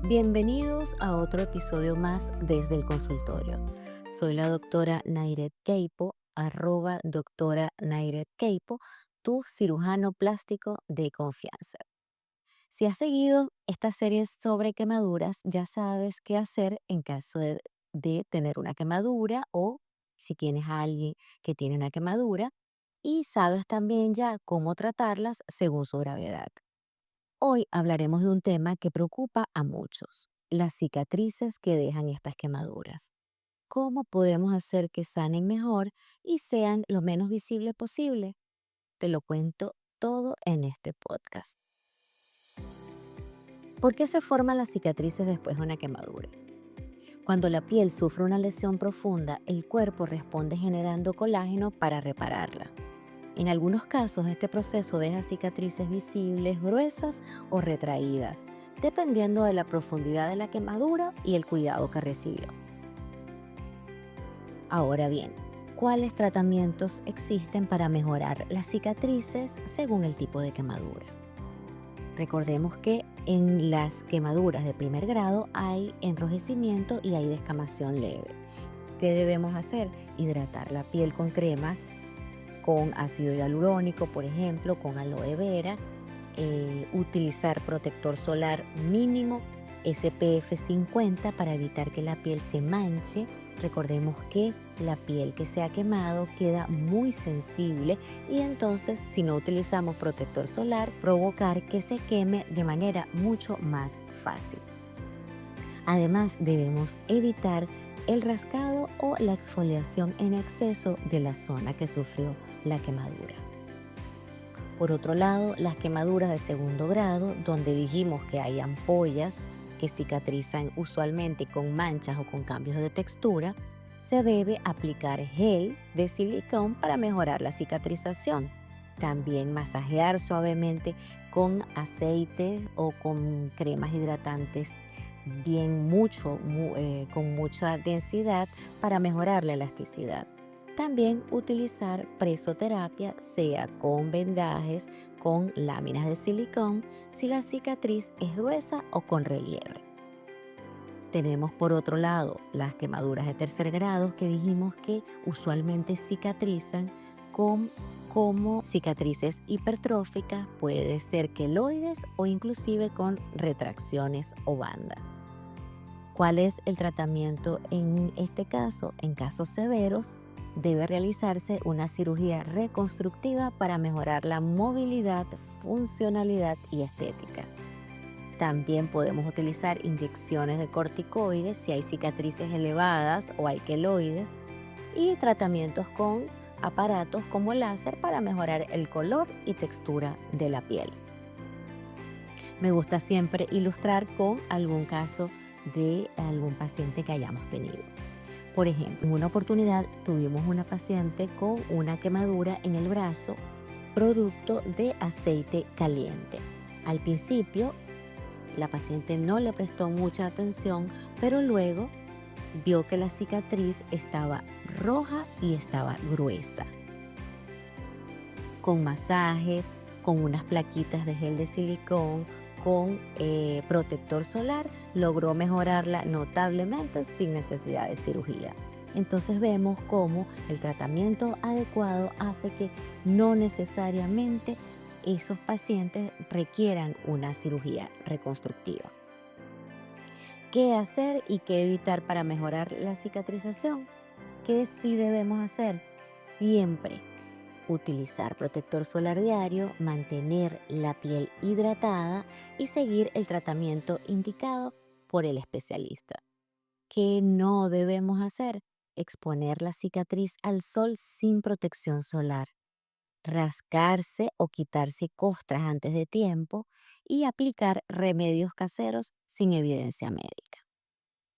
Bienvenidos a otro episodio más desde el consultorio. Soy la doctora Nairet Keipo, arroba doctora Nairet Keipo, tu cirujano plástico de confianza. Si has seguido esta serie sobre quemaduras, ya sabes qué hacer en caso de tener una quemadura o si tienes a alguien que tiene una quemadura y sabes también ya cómo tratarlas según su gravedad. Hoy hablaremos de un tema que preocupa a muchos, las cicatrices que dejan estas quemaduras. ¿Cómo podemos hacer que sanen mejor y sean lo menos visible posible? Te lo cuento todo en este podcast. ¿Por qué se forman las cicatrices después de una quemadura? Cuando la piel sufre una lesión profunda, el cuerpo responde generando colágeno para repararla. En algunos casos, este proceso deja cicatrices visibles, gruesas o retraídas, dependiendo de la profundidad de la quemadura y el cuidado que recibió. Ahora bien, ¿cuáles tratamientos existen para mejorar las cicatrices según el tipo de quemadura? Recordemos que en las quemaduras de primer grado hay enrojecimiento y hay descamación leve. ¿Qué debemos hacer? Hidratar la piel con cremas con ácido hialurónico, por ejemplo, con aloe vera, utilizar protector solar mínimo SPF 50 para evitar que la piel se manche. Recordemos que la piel que se ha quemado queda muy sensible y entonces si no utilizamos protector solar provocar que se queme de manera mucho más fácil. Además, debemos evitar el rascado o la exfoliación en exceso de la zona que sufrió la quemadura. Por otro lado, las quemaduras de segundo grado, donde dijimos que hay ampollas que cicatrizan usualmente con manchas o con cambios de textura, se debe aplicar gel de silicón para mejorar la cicatrización. También masajear suavemente con aceite o con cremas hidratantes con mucha densidad para mejorar la elasticidad. También utilizar presoterapia, sea con vendajes, con láminas de silicón, si la cicatriz es gruesa o con relieve. Tenemos por otro lado las quemaduras de tercer grado que dijimos que usualmente cicatrizan con como cicatrices hipertróficas, puede ser queloides o inclusive con retracciones o bandas. ¿Cuál es el tratamiento en este caso? En casos severos, debe realizarse una cirugía reconstructiva para mejorar la movilidad, funcionalidad y estética. También podemos utilizar inyecciones de corticoides si hay cicatrices elevadas o hay queloides y tratamientos con aparatos como láser para mejorar el color y textura de la piel. Me gusta siempre ilustrar con algún caso de algún paciente que hayamos tenido. Por ejemplo, en una oportunidad tuvimos una paciente con una quemadura en el brazo producto de aceite caliente. Al principio, la paciente no le prestó mucha atención, pero luego vio que la cicatriz estaba roja y estaba gruesa. Con masajes, con unas plaquitas de gel de silicón, con protector solar, logró mejorarla notablemente sin necesidad de cirugía. Entonces vemos cómo el tratamiento adecuado hace que no necesariamente esos pacientes requieran una cirugía reconstructiva. ¿Qué hacer y qué evitar para mejorar la cicatrización? ¿Qué sí debemos hacer? Siempre utilizar protector solar diario, mantener la piel hidratada y seguir el tratamiento indicado por el especialista. ¿Qué no debemos hacer? Exponer la cicatriz al sol sin protección solar, rascarse o quitarse costras antes de tiempo y aplicar remedios caseros sin evidencia médica.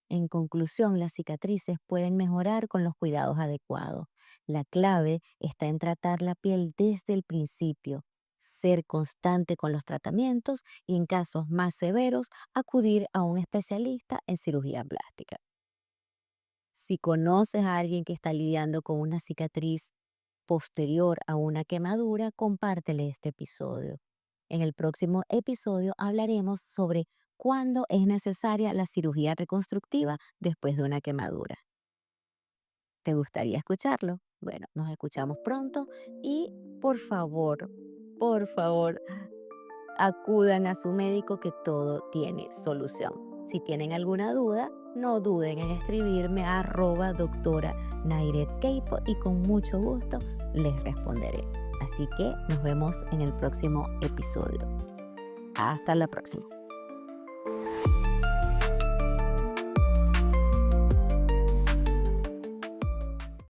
En conclusión, las cicatrices pueden mejorar con los cuidados adecuados. La clave está en tratar la piel desde el principio, ser constante con los tratamientos y en casos más severos acudir a un especialista en cirugía plástica. Si conoces a alguien que está lidiando con una cicatriz posterior a una quemadura, compártele este episodio. En el próximo episodio hablaremos sobre cuándo es necesaria la cirugía reconstructiva después de una quemadura. ¿Te gustaría escucharlo? Bueno, nos escuchamos pronto y por favor, acudan a su médico que todo tiene solución. Si tienen alguna duda, no duden en escribirme a @doctora Nairet Keipo y con mucho gusto les responderé. Así que nos vemos en el próximo episodio. Hasta la próxima.